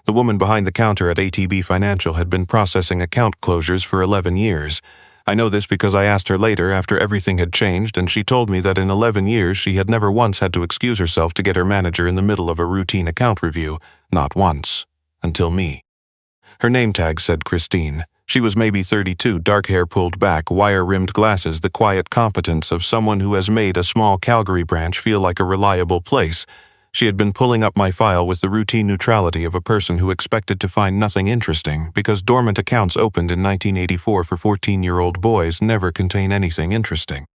The woman behind the counter at ATB Financial had been processing account closures for 11 years. I know this because I asked her later after everything had changed, and she told me that in 11 years she had never once had to excuse herself to get her manager in the middle of a routine account review. Not once. Until me. Her name tag said Christine. She was maybe 32, dark hair pulled back, wire-rimmed glasses, the quiet competence of someone who has made a small Calgary branch feel like a reliable place. She had been pulling up my file with the routine neutrality of a person who expected to find nothing interesting because dormant accounts opened in 1984 for 14-year-old boys never contain anything interesting.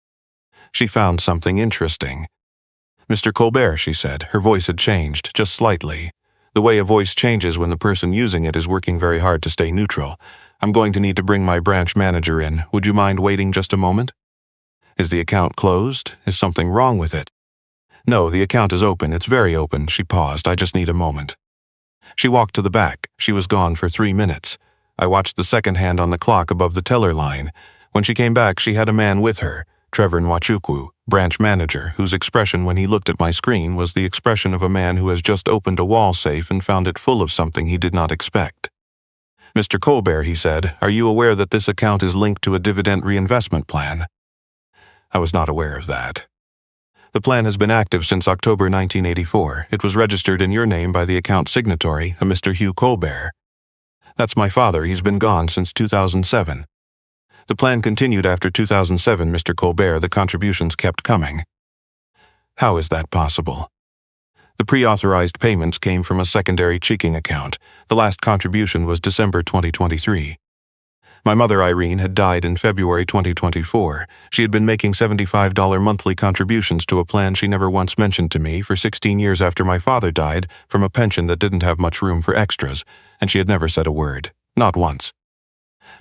She found something interesting. "Mr. Colbert," she said. Her voice had changed, just slightly. The way a voice changes when the person using it is working very hard to stay neutral. "I'm going to need to bring my branch manager in. Would you mind waiting just a moment?" "Is the account closed? Is something wrong with it?" "No, the account is open. It's very open." She paused. "I just need a moment." She walked to the back. She was gone for 3 minutes. I watched the second hand on the clock above the teller line. When she came back, she had a man with her, Trevor Nwachukwu, branch manager, whose expression when he looked at my screen was the expression of a man who has just opened a wall safe and found it full of something he did not expect. "Mr. Colbert," he said, "are you aware that this account is linked to a dividend reinvestment plan?" I was not aware of that. "The plan has been active since October 1984. It was registered in your name by the account signatory, a Mr. Hugh Colbert." "That's my father. He's been gone since 2007. "The plan continued after 2007, Mr. Colbert. The contributions kept coming." "How is that possible?" "The pre-authorized payments came from a secondary checking account. The last contribution was December 2023. My mother, Irene, had died in February 2024. She had been making $75 monthly contributions to a plan she never once mentioned to me for 16 years after my father died from a pension that didn't have much room for extras, and she had never said a word. Not once.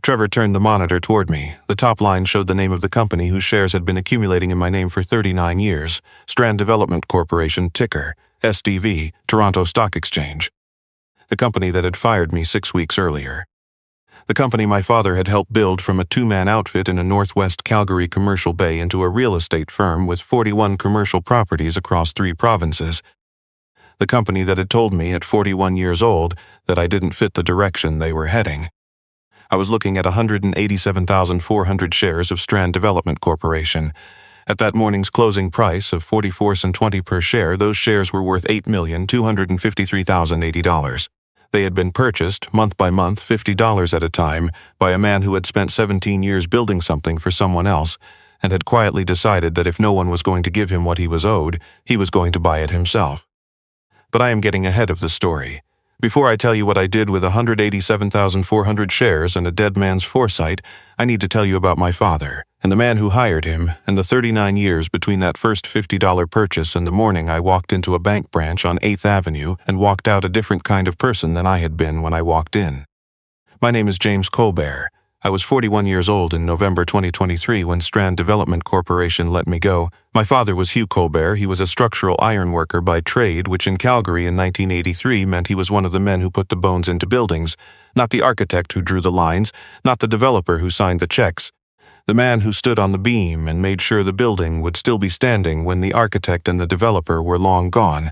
Trevor turned the monitor toward me. The top line showed the name of the company whose shares had been accumulating in my name for 39 years, Strand Development Corporation, ticker, SDV, Toronto Stock Exchange. The company that had fired me 6 weeks earlier. The company my father had helped build from a 2-man outfit in a northwest Calgary commercial bay into a real estate firm with 41 commercial properties across 3 provinces. The company that had told me at 41 years old that I didn't fit the direction they were heading. I was looking at 187,400 shares of Strand Development Corporation. At that morning's closing price of 44 cents 20 per share, those shares were worth $8,253,080. They had been purchased, month by month, $50 at a time, by a man who had spent 17 years building something for someone else, and had quietly decided that if no one was going to give him what he was owed, he was going to buy it himself. But I am getting ahead of the story. Before I tell you what I did with 187,400 shares and a dead man's foresight, I need to tell you about my father, and the man who hired him, and the 39 years between that first $50 purchase and the morning I walked into a bank branch on 8th Avenue and walked out a different kind of person than I had been when I walked in. My name is James Colbert. I was 41 years old in November 2023 when Strand Development Corporation let me go. My father was Hugh Colbert. He was a structural ironworker by trade, which in Calgary in 1983 meant he was one of the men who put the bones into buildings, not the architect who drew the lines, not the developer who signed the checks. The man who stood on the beam and made sure the building would still be standing when the architect and the developer were long gone.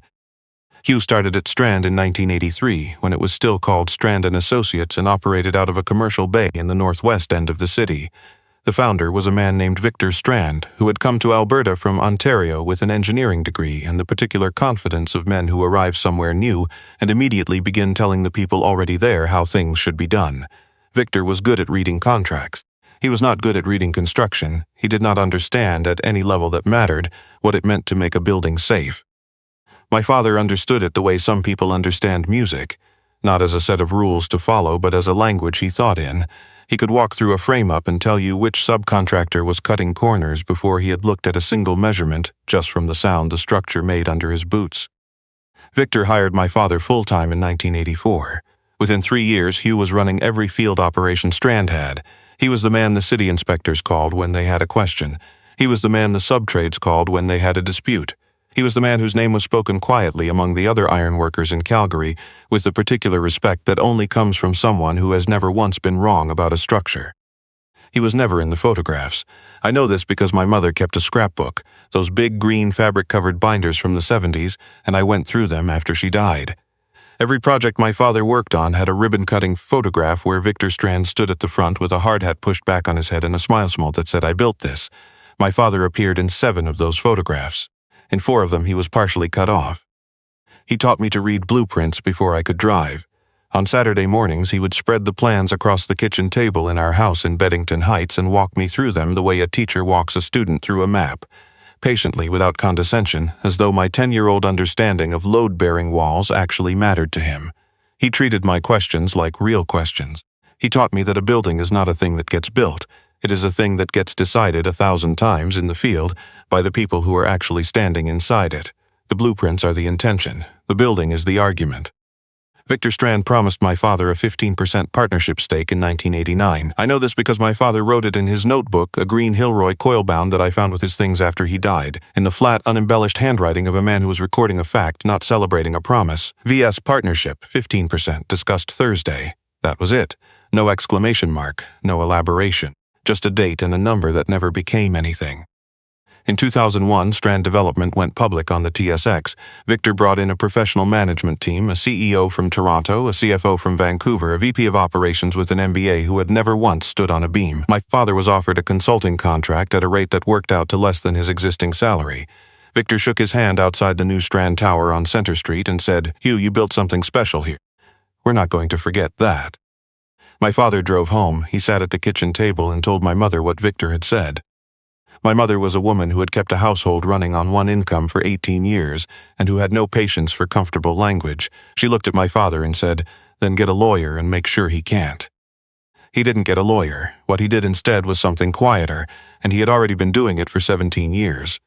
Hugh started at Strand in 1983, when it was still called Strand & Associates and operated out of a commercial bay in the northwest end of the city. The founder was a man named Victor Strand, who had come to Alberta from Ontario with an engineering degree and the particular confidence of men who arrive somewhere new and immediately begin telling the people already there how things should be done. Victor was good at reading contracts. He was not good at reading construction. He did not understand, at any level that mattered, what it meant to make a building safe. My father understood it the way some people understand music, not as a set of rules to follow, but as a language he thought in. He could walk through a frame-up and tell you which subcontractor was cutting corners before he had looked at a single measurement, just from the sound the structure made under his boots. Victor hired my father full-time in 1984. Within 3 years, Hugh was running every field operation Strand had. He was the man the city inspectors called when they had a question. He was the man the subtrades called when they had a dispute. He was the man whose name was spoken quietly among the other ironworkers in Calgary, with the particular respect that only comes from someone who has never once been wrong about a structure. He was never in the photographs. I know this because my mother kept a scrapbook, those big green fabric-covered binders from the 70s, and I went through them after she died. Every project my father worked on had a ribbon-cutting photograph where Victor Strand stood at the front with a hard hat pushed back on his head and a smile smoke that said, "I built this." My father appeared in 7 of those photographs. In 4 of them he was partially cut off. He taught me to read blueprints before I could drive. On Saturday mornings he would spread the plans across the kitchen table in our house in Beddington Heights and walk me through them the way a teacher walks a student through a map. Patiently, without condescension, as though my 10-year-old understanding of load-bearing walls actually mattered to him. He treated my questions like real questions. He taught me that a building is not a thing that gets built. It is a thing that gets decided 1,000 times in the field by the people who are actually standing inside it. The blueprints are the intention. The building is the argument. Victor Strand promised my father a 15% partnership stake in 1989. I know this because my father wrote it in his notebook, a green Hilroy coil-bound that I found with his things after he died, in the flat, unembellished handwriting of a man who was recording a fact, not celebrating a promise. VS partnership, 15%, discussed Thursday. That was it. No exclamation mark, no elaboration. Just a date and a number that never became anything. In 2001, Strand Development went public on the TSX. Victor brought in a professional management team, a CEO from Toronto, a CFO from Vancouver, a VP of operations with an MBA who had never once stood on a beam. My father was offered a consulting contract at a rate that worked out to less than his existing salary. Victor shook his hand outside the new Strand Tower on Center Street and said, "Hugh, you built something special here. We're not going to forget that." My father drove home. He sat at the kitchen table and told my mother what Victor had said. My mother was a woman who had kept a household running on one income for 18 years and who had no patience for comfortable language. She looked at my father and said, "Then get a lawyer and make sure he can't." He didn't get a lawyer. What he did instead was something quieter, and he had already been doing it for 17 years.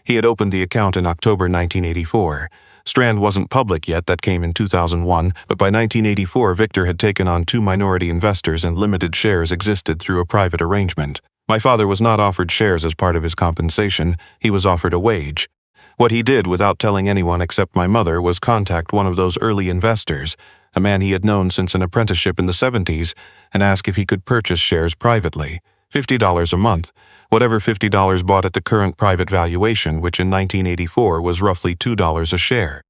He had opened the account in October 1984. Strand wasn't public yet, that came in 2001, but by 1984 Victor had taken on 2 minority investors and limited shares existed through a private arrangement. My father was not offered shares as part of his compensation, he was offered a wage. What he did without telling anyone except my mother was contact one of those early investors, a man he had known since an apprenticeship in the 70s, and ask if he could purchase shares privately. $50 a month, whatever $50 bought at the current private valuation, which in 1984 was roughly $2 a share.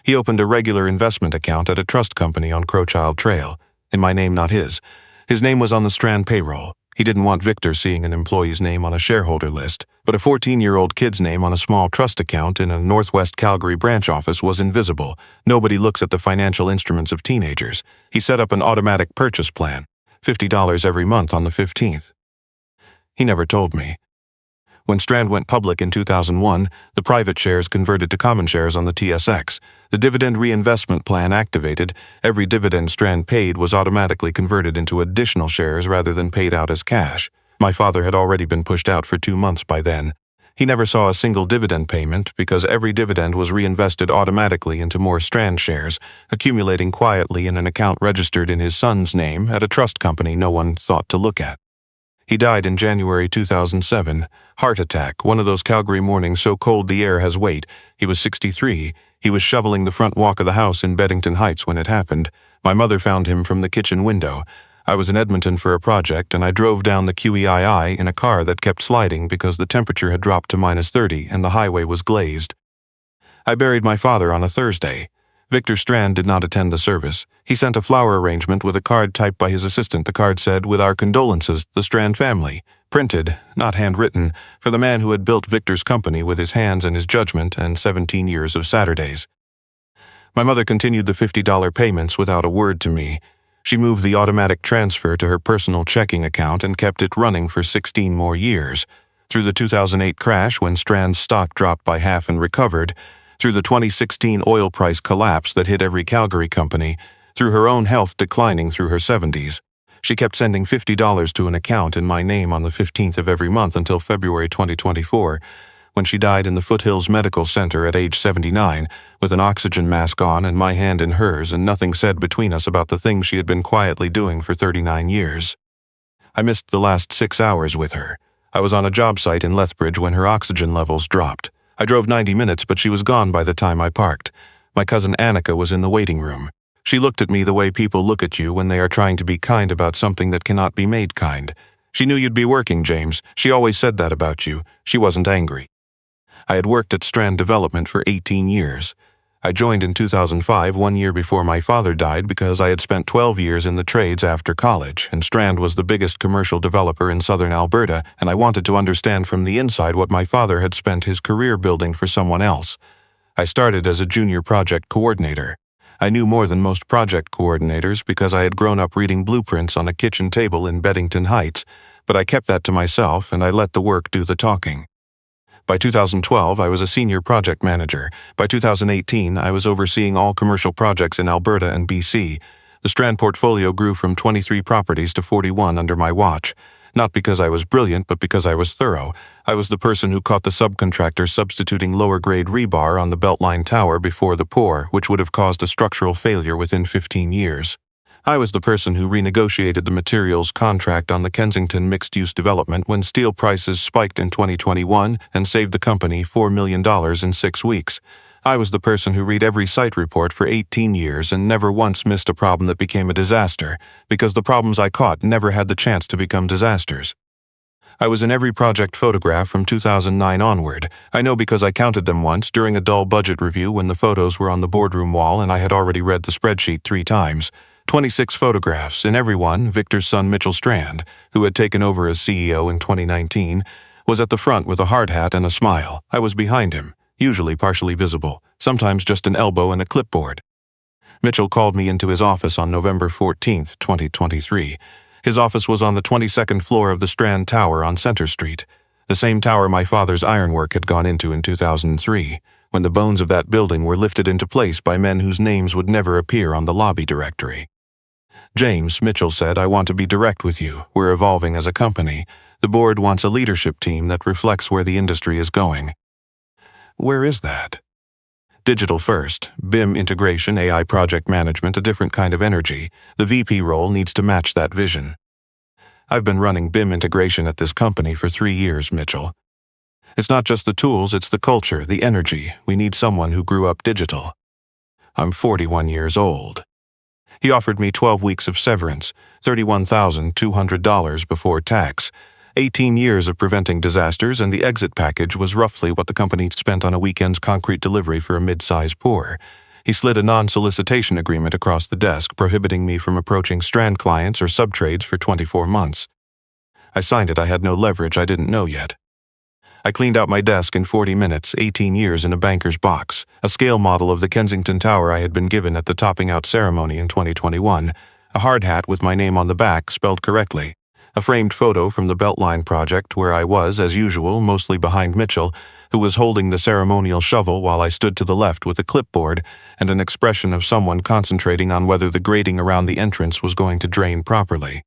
He opened a regular investment account at a trust company on Crowchild Trail, in my name, not his. His name was on the Strand payroll. He didn't want Victor seeing an employee's name on a shareholder list, but a 14-year-old kid's name on a small trust account in a Northwest Calgary branch office was invisible. Nobody looks at the financial instruments of teenagers. He set up an automatic purchase plan, $50 every month on the 15th. He never told me. When Strand went public in 2001, the private shares converted to common shares on the TSX. The dividend reinvestment plan activated. Every dividend Strand paid was automatically converted into additional shares rather than paid out as cash. My father had already been pushed out for 2 months by then. He never saw a single dividend payment because every dividend was reinvested automatically into more Strand shares, accumulating quietly in an account registered in his son's name at a trust company no one thought to look at. He died in January 2007. Heart attack, one of those Calgary mornings so cold the air has weight. He was 63. He was shoveling the front walk of the house in Beddington Heights when it happened. My mother found him from the kitchen window. I was in Edmonton for a project, and I drove down the QEII in a car that kept sliding because the temperature had dropped to -30 and the highway was glazed. I buried my father on a Thursday. Victor Strand did not attend the service. He sent a flower arrangement with a card typed by his assistant. The card said, "With our condolences, the Strand family." Printed, not handwritten, for the man who had built Victor's company with his hands and his judgment and 17 years of Saturdays. My mother continued the $50 payments without a word to me. She moved the automatic transfer to her personal checking account and kept it running for 16 more years. Through the 2008 crash, when Strand's stock dropped by half and recovered, through the 2016 oil price collapse that hit every Calgary company, through her own health declining through her 70s. She kept sending $50 to an account in my name on the 15th of every month until February 2024, when she died in the Foothills Medical Center at age 79, with an oxygen mask on and my hand in hers and nothing said between us about the things she had been quietly doing for 39 years. I missed the last 6 hours with her. I was on a job site in Lethbridge when her oxygen levels dropped. I drove 90 minutes, but she was gone by the time I parked. My cousin Annika was in the waiting room. She looked at me the way people look at you when they are trying to be kind about something that cannot be made kind. "She knew you'd be working, James. She always said that about you." She wasn't angry. I had worked at Strand Development for 18 years. I joined in 2005, 1 year before my father died, because I had spent 12 years in the trades after college, and Strand was the biggest commercial developer in southern Alberta, and I wanted to understand from the inside what my father had spent his career building for someone else. I started as a junior project coordinator. I knew more than most project coordinators because I had grown up reading blueprints on a kitchen table in Beddington Heights, but I kept that to myself and I let the work do the talking. By 2012, I was a senior project manager. By 2018, I was overseeing all commercial projects in Alberta and BC. The Strand portfolio grew from 23 properties to 41 under my watch. Not because I was brilliant, but because I was thorough. I was the person who caught the subcontractor substituting lower-grade rebar on the Beltline Tower before the pour, which would have caused a structural failure within 15 years. I was the person who renegotiated the materials contract on the Kensington mixed-use development when steel prices spiked in 2021 and saved the company $4 million in 6 weeks. I was the person who read every site report for 18 years and never once missed a problem that became a disaster, because the problems I caught never had the chance to become disasters. I was in every project photograph from 2009 onward. I know because I counted them once during a dull budget review when the photos were on the boardroom wall and I had already read the spreadsheet 3 times. 26 photographs, in every one, Victor's son Mitchell Strand, who had taken over as CEO in 2019, was at the front with a hard hat and a smile. I was behind him, usually partially visible, sometimes just an elbow and a clipboard. Mitchell called me into his office on November 14, 2023. His office was on the 22nd floor of the Strand Tower on Centre Street, the same tower my father's ironwork had gone into in 2003, when the bones of that building were lifted into place by men whose names would never appear on the lobby directory. "James," Mitchell said, "I want to be direct with you. We're evolving as a company. The board wants a leadership team that reflects where the industry is going." Where is that? Digital first, BIM integration, AI project management, a different kind of energy. The VP role needs to match that vision. I've been running BIM integration at this company for 3 years, Mitchell. It's not just the tools, it's the culture, the energy. We need someone who grew up digital. I'm 41 years old. He offered me 12 weeks of severance, $31,200 before tax, 18 years of preventing disasters, and the exit package was roughly what the company spent on a weekend's concrete delivery for a mid-size pour. He slid a non-solicitation agreement across the desk, prohibiting me from approaching Strand clients or subtrades for 24 months. I signed it. I had no leverage I didn't know yet. I cleaned out my desk in 40 minutes, 18 years in a banker's box, a scale model of the Kensington Tower I had been given at the topping out ceremony in 2021, a hard hat with my name on the back spelled correctly, a framed photo from the Beltline project where I was, as usual, mostly behind Mitchell, who was holding the ceremonial shovel while I stood to the left with a clipboard and an expression of someone concentrating on whether the grading around the entrance was going to drain properly.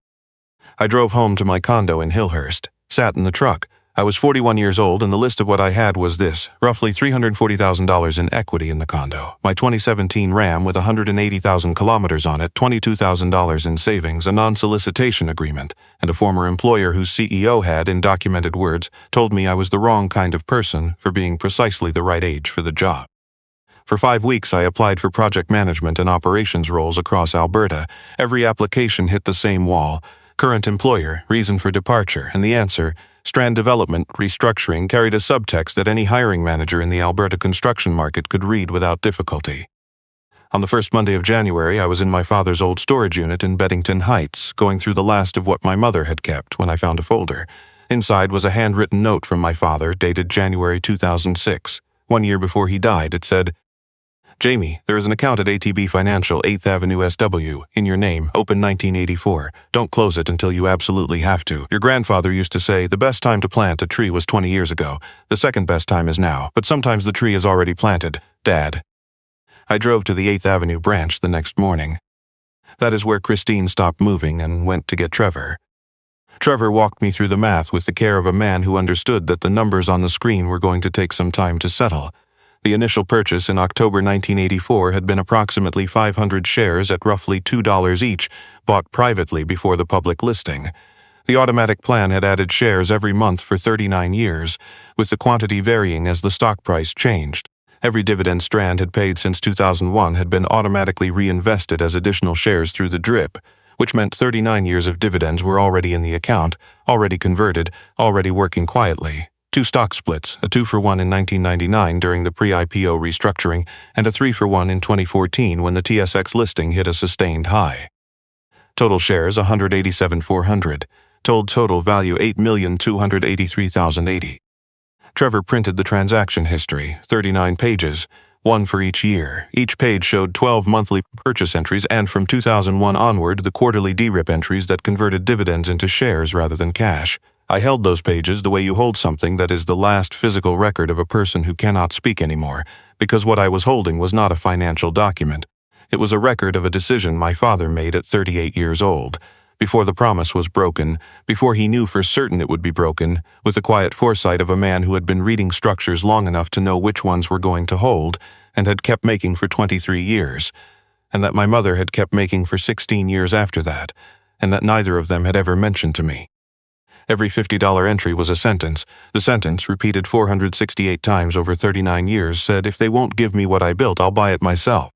I drove home to my condo in Hillhurst, sat in the truck. I was 41 years old, and the list of what I had was this: roughly $340,000 in equity in the condo, my 2017 Ram with 180,000 kilometers on it, $22,000 in savings, a non-solicitation agreement, and a former employer whose CEO had, in documented words, told me I was the wrong kind of person for being precisely the right age for the job. For 5 weeks, I applied for project management and operations roles across Alberta. Every application hit the same wall: current employer, reason for departure, and the answer, Strand development, restructuring, carried a subtext that any hiring manager in the Alberta construction market could read without difficulty. On the first Monday of January, I was in my father's old storage unit in Beddington Heights, going through the last of what my mother had kept when I found a folder. Inside was a handwritten note from my father, dated January 2006. 1 year before he died, it said, "Jamie, there is an account at ATB Financial, 8th Avenue SW, in your name, open 1984. Don't close it until you absolutely have to. Your grandfather used to say the best time to plant a tree was 20 years ago. The second best time is now, but sometimes the tree is already planted. Dad." I drove to the 8th Avenue branch the next morning. That is where Christine stopped moving and went to get Trevor. Trevor walked me through the math with the care of a man who understood that the numbers on the screen were going to take some time to settle. The initial purchase in October 1984 had been approximately 500 shares at roughly $2 each, bought privately before the public listing. The automatic plan had added shares every month for 39 years, with the quantity varying as the stock price changed. Every dividend Strand had paid since 2001 had been automatically reinvested as additional shares through the DRIP, which meant 39 years of dividends were already in the account, already converted, already working quietly. 2 stock splits, a 2-for-1 in 1999 during the pre-IPO restructuring, and a 3-for-1 in 2014 when the TSX listing hit a sustained high. Total shares 187,400. Total value 8,283,080. Trevor printed the transaction history, 39 pages, one for each year. Each page showed 12 monthly purchase entries and from 2001 onward the quarterly DRIP entries that converted dividends into shares rather than cash. I held those pages the way you hold something that is the last physical record of a person who cannot speak anymore, because what I was holding was not a financial document. It was a record of a decision my father made at 38 years old, before the promise was broken, before he knew for certain it would be broken, with the quiet foresight of a man who had been reading structures long enough to know which ones were going to hold, and had kept making for 23 years, and that my mother had kept making for 16 years after that, and that neither of them had ever mentioned to me. Every $50 entry was a sentence. The sentence, repeated 468 times over 39 years, said, "If they won't give me what I built, I'll buy it myself."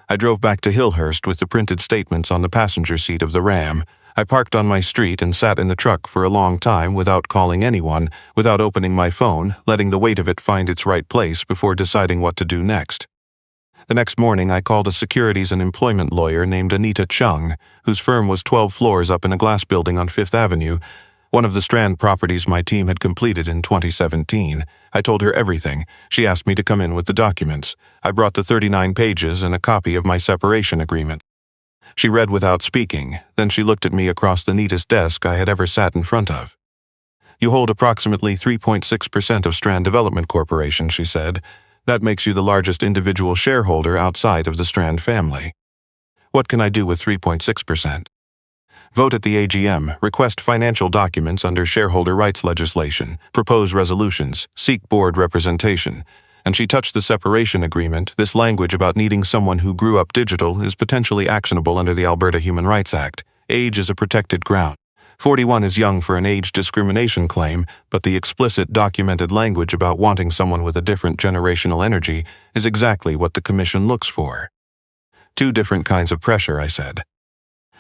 I drove back to Hillhurst with the printed statements on the passenger seat of the Ram. I parked on my street and sat in the truck for a long time without calling anyone, without opening my phone, letting the weight of it find its right place before deciding what to do next. The next morning I called a securities and employment lawyer named Anita Chung, whose firm was 12 floors up in a glass building on Fifth Avenue, one of the Strand properties my team had completed in 2017. I told her everything. She asked me to come in with the documents. I brought the 39 pages and a copy of my separation agreement. She read without speaking, then she looked at me across the neatest desk I had ever sat in front of. "You hold approximately 3.6% of Strand Development Corporation," she said. "That makes you the largest individual shareholder outside of the Strand family. What can I do with 3.6%? Vote at the AGM, request financial documents under shareholder rights legislation, propose resolutions, seek board representation." And she touched the separation agreement. "This language about needing someone who grew up digital is potentially actionable under the Alberta Human Rights Act. Age is a protected ground. 41 is young for an age discrimination claim, but the explicit documented language about wanting someone with a different generational energy is exactly what the Commission looks for." 2 different kinds of pressure, I said.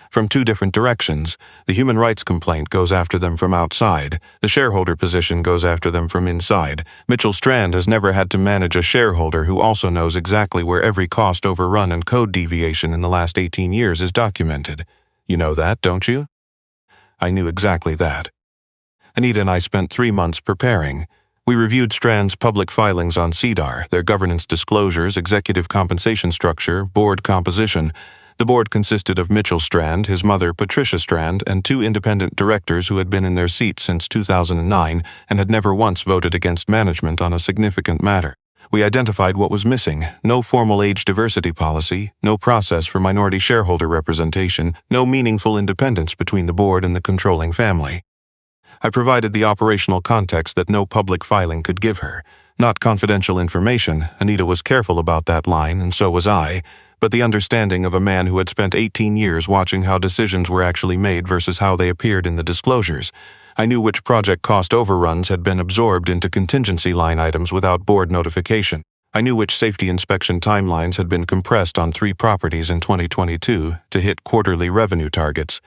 From 2 different directions. The human rights complaint goes after them from outside. The shareholder position goes after them from inside. Mitchell Strand has never had to manage a shareholder who also knows exactly where every cost overrun and code deviation in the last 18 years is documented. You know that, don't you? I knew exactly that. Anita and I spent 3 months preparing. We reviewed Strand's public filings on SEDAR, their governance disclosures, executive compensation structure, board composition. The board consisted of Mitchell Strand, his mother Patricia Strand, and 2 independent directors who had been in their seats since 2009 and had never once voted against management on a significant matter. We identified what was missing: no formal age diversity policy, no process for minority shareholder representation, no meaningful independence between the board and the controlling family. I provided the operational context that no public filing could give her. Not confidential information. Anita was careful about that line, and so was I. But the understanding of a man who had spent 18 years watching how decisions were actually made versus how they appeared in the disclosures. I knew which project cost overruns had been absorbed into contingency line items without board notification. I knew which safety inspection timelines had been compressed on 3 properties in 2022 to hit quarterly revenue targets.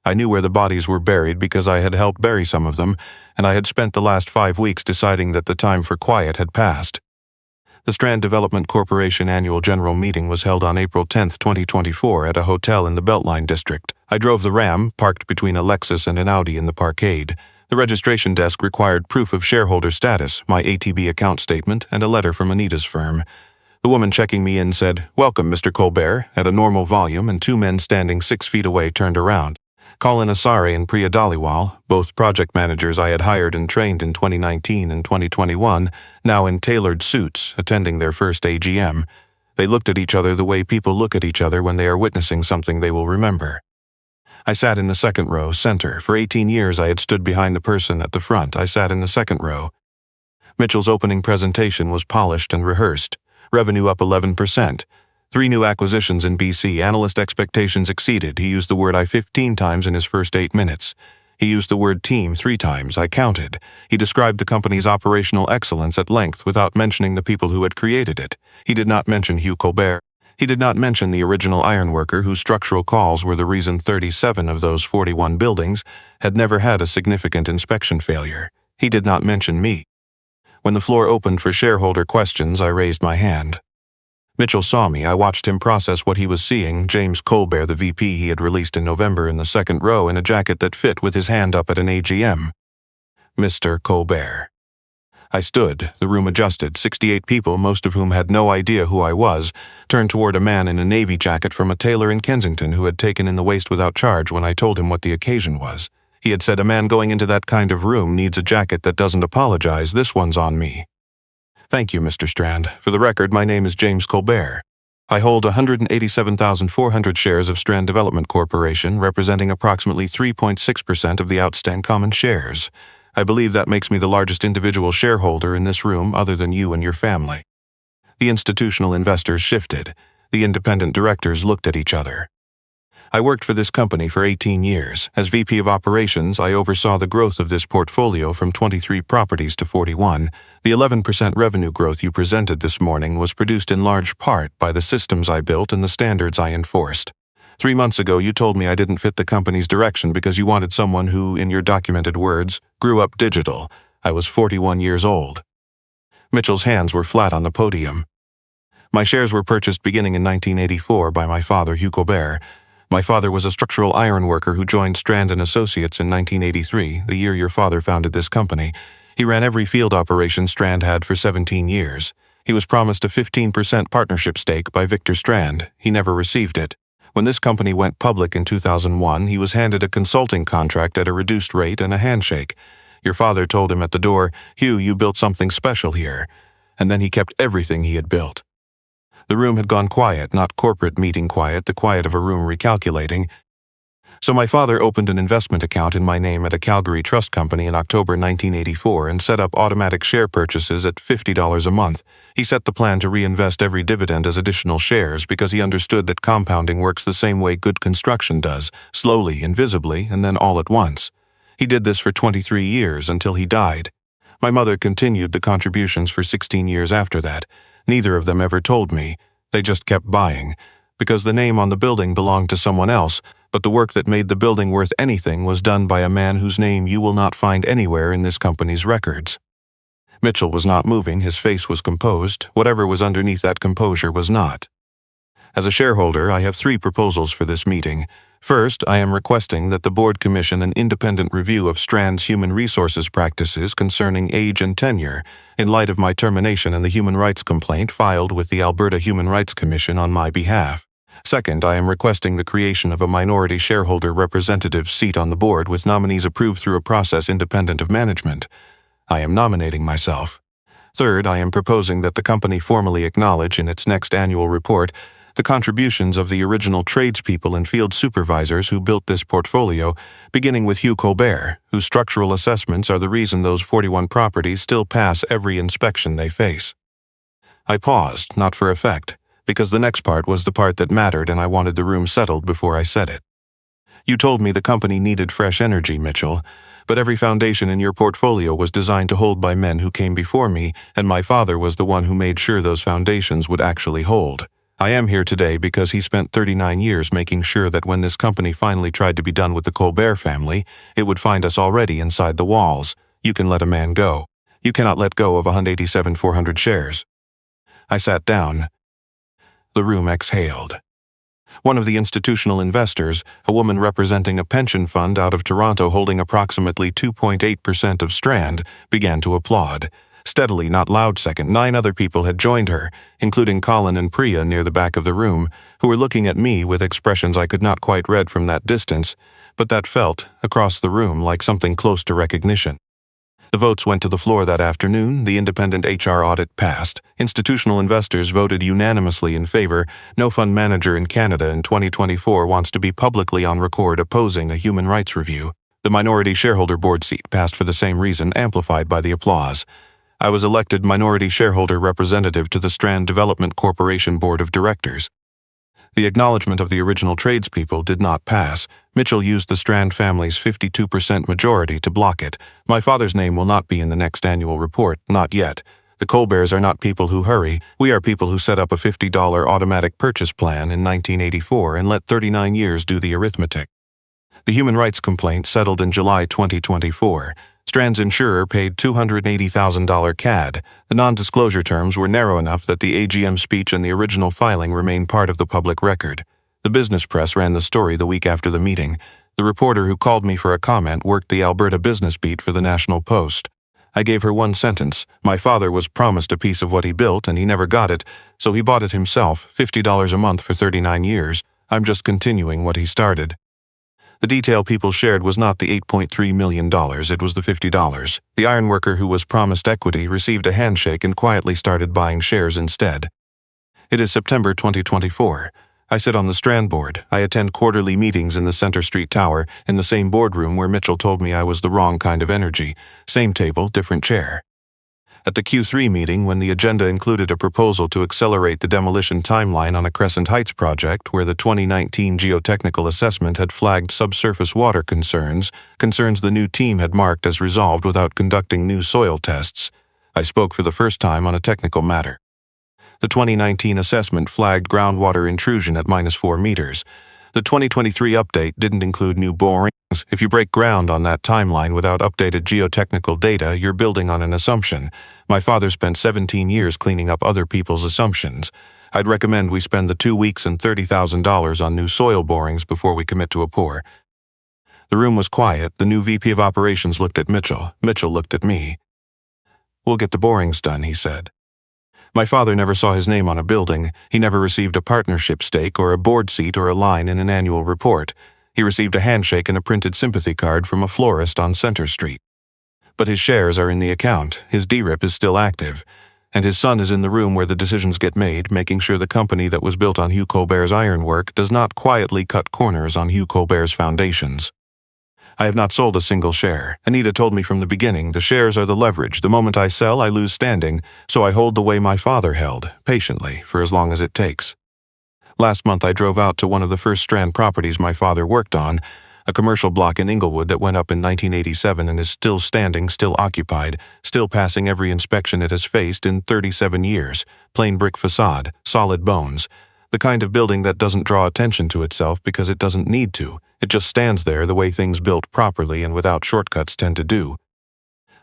I knew where the bodies were buried because I had helped bury some of them, and I had spent the last 5 weeks deciding that the time for quiet had passed. The Strand Development Corporation annual general meeting was held on April 10, 2024 at a hotel in the Beltline district. I drove the Ram, parked between a Lexus and an Audi in the parkade. The registration desk required proof of shareholder status, my ATB account statement, and a letter from Anita's firm. The woman checking me in said, "Welcome, Mr. Colbert," at a normal volume, and 2 men standing 6 feet away turned around. Colin Asari and Priya Dhaliwal, both project managers I had hired and trained in 2019 and 2021, now in tailored suits, attending their first AGM. They looked at each other the way people look at each other when they are witnessing something they will remember. I sat in the second row, center. For 18 years I had stood behind the person at the front. I sat in the second row. Mitchell's opening presentation was polished and rehearsed. Revenue up 11%. 3 new acquisitions in BC. Analyst expectations exceeded. He used the word "I" 15 times in his first 8 minutes. He used the word "team" 3 times. I counted. He described the company's operational excellence at length without mentioning the people who had created it. He did not mention Hugh Colbert. He did not mention the original ironworker whose structural calls were the reason 37 of those 41 buildings had never had a significant inspection failure. He did not mention me. When the floor opened for shareholder questions, I raised my hand. Mitchell saw me. I watched him process what he was seeing. James Colbert, the VP he had released in November, in the second row in a jacket that fit, with his hand up at an AGM. Mr. Colbert. I stood. The room adjusted. 68 people, most of whom had no idea who I was, turned toward a man in a navy jacket from a tailor in Kensington who had taken in the waste without charge when I told him what the occasion was. He had said, "A man going into that kind of room needs a jacket that doesn't apologize. This one's on me." "Thank you, Mr. Strand. For the record, my name is James Colbert. I hold 187,400 shares of Strand Development Corporation, representing approximately 3.6% of the outstanding common shares. I believe that makes me the largest individual shareholder in this room other than you and your family." The institutional investors shifted. The independent directors looked at each other. I worked for this company for 18 years. As VP of Operations, I oversaw the growth of this portfolio from 23 properties to 41. The 11% revenue growth you presented this morning was produced in large part by the systems I built and the standards I enforced. 3 months ago, you told me I didn't fit the company's direction because you wanted someone who, in your documented words, grew up digital. I was 41 years old. Mitchell's hands were flat on the podium. My shares were purchased beginning in 1984 by my father, Hugh Colbert. My father was a structural ironworker who joined Strand & Associates in 1983, the year your father founded this company. He ran every field operation Strand had for 17 years. He was promised a 15% partnership stake by Victor Strand. He never received it. When this company went public in 2001, he was handed a consulting contract at a reduced rate and a handshake. Your father told him at the door, "Hugh, you built something special here." And then he kept everything he had built. The room had gone quiet, not corporate meeting quiet, the quiet of a room recalculating. So my father opened an investment account in my name at a Calgary trust company in October 1984 and set up automatic share purchases at $50 a month. He set the plan to reinvest every dividend as additional shares because he understood that compounding works the same way good construction does, slowly, invisibly, and then all at once. He did this for 23 years until he died. My mother continued the contributions for 16 years after that. Neither of them ever told me. They just kept buying, because the name on the building belonged to someone else, but the work that made the building worth anything was done by a man whose name you will not find anywhere in this company's records. Mitchell was not moving. His face was composed. Whatever was underneath that composure was not. As a shareholder, I have 3 proposals for this meeting. First, I am requesting that the board commission an independent review of Strand's human resources practices concerning age and tenure, in light of my termination and the human rights complaint filed with the Alberta Human Rights Commission on my behalf. Second, I am requesting the creation of a minority shareholder representative seat on the board with nominees approved through a process independent of management. I am nominating myself. Third, I am proposing that the company formally acknowledge in its next annual report the contributions of the original tradespeople and field supervisors who built this portfolio, beginning with Hugh Colbert, whose structural assessments are the reason those 41 properties still pass every inspection they face. I paused, not for effect, because the next part was the part that mattered and I wanted the room settled before I said it. You told me the company needed fresh energy, Mitchell, but every foundation in your portfolio was designed to hold by men who came before me, and my father was the one who made sure those foundations would actually hold. I am here today because he spent 39 years making sure that when this company finally tried to be done with the Colbert family, it would find us already inside the walls. You can let a man go. You cannot let go of 187,400 shares. I sat down. The room exhaled. One of the institutional investors, a woman representing a pension fund out of Toronto holding approximately 2.8% of Strand, began to applaud. Steadily, not loud. Second, 9 other people had joined her, including Colin and Priya near the back of the room, who were looking at me with expressions I could not quite read from that distance, but that felt, across the room, like something close to recognition. The votes went to the floor that afternoon. The independent HR audit passed. Institutional investors voted unanimously in favor. No fund manager in Canada in 2024 wants to be publicly on record opposing a human rights review. The minority shareholder board seat passed for the same reason, amplified by the applause. I was elected minority shareholder representative to the Strand Development Corporation Board of Directors. The acknowledgement of the original tradespeople did not pass. Mitchell used the Strand family's 52% majority to block it. My father's name will not be in the next annual report, not yet. The Colberts are not people who hurry. We are people who set up a $50 automatic purchase plan in 1984 and let 39 years do the arithmetic. The human rights complaint settled in July 2024. Strand's insurer paid $280,000 CAD. The non-disclosure terms were narrow enough that the AGM speech and the original filing remain part of the public record. The business press ran the story the week after the meeting. The reporter who called me for a comment worked the Alberta business beat for the National Post. I gave her one sentence. My father was promised a piece of what he built and he never got it, so he bought it himself, $50 a month for 39 years. I'm just continuing what he started. The detail people shared was not the $8.3 million, it was the $50. The ironworker who was promised equity received a handshake and quietly started buying shares instead. It is September 2024. I sit on the Strand board. I attend quarterly meetings in the Center Street Tower, in the same boardroom where Mitchell told me I was the wrong kind of energy. Same table, different chair. At the Q3 meeting, when the agenda included a proposal to accelerate the demolition timeline on a Crescent Heights project where the 2019 geotechnical assessment had flagged subsurface water concerns the new team had marked as resolved without conducting new soil tests, I spoke for the first time on a technical matter. The 2019 assessment flagged groundwater intrusion at -4 meters. The 2023 update didn't include new borings. If you break ground on that timeline without updated geotechnical data, you're building on an assumption. My father spent 17 years cleaning up other people's assumptions. I'd recommend we spend the 2 weeks and $30,000 on new soil borings before we commit to a pour. The room was quiet. The new VP of Operations looked at Mitchell. Mitchell looked at me. "We'll get the borings done," he said. My father never saw his name on a building. He never received a partnership stake or a board seat or a line in an annual report. He received a handshake and a printed sympathy card from a florist on Center Street. But his shares are in the account, his DRIP is still active, and his son is in the room where the decisions get made, making sure the company that was built on Hugh Colbert's ironwork does not quietly cut corners on Hugh Colbert's foundations. I have not sold a single share. Anita told me from the beginning, the shares are the leverage. The moment I sell, I lose standing, so I hold the way my father held, patiently, for as long as it takes. Last month I drove out to one of the first Strand properties my father worked on, a commercial block in Inglewood that went up in 1987 and is still standing, still occupied, still passing every inspection it has faced in 37 years. Plain brick facade, solid bones. The kind of building that doesn't draw attention to itself because it doesn't need to. It just stands there the way things built properly and without shortcuts tend to do.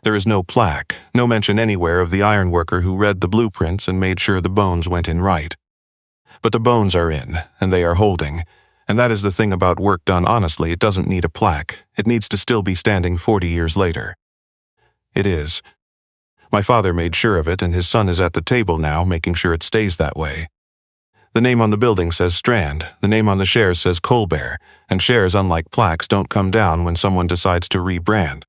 There is no plaque, no mention anywhere of the ironworker who read the blueprints and made sure the bones went in right. But the bones are in, and they are holding. And that is the thing about work done honestly, it doesn't need a plaque. It needs to still be standing 40 years later. It is. My father made sure of it, and his son is at the table now, making sure it stays that way. The name on the building says Strand, the name on the shares says Colbert, and shares, unlike plaques, don't come down when someone decides to rebrand.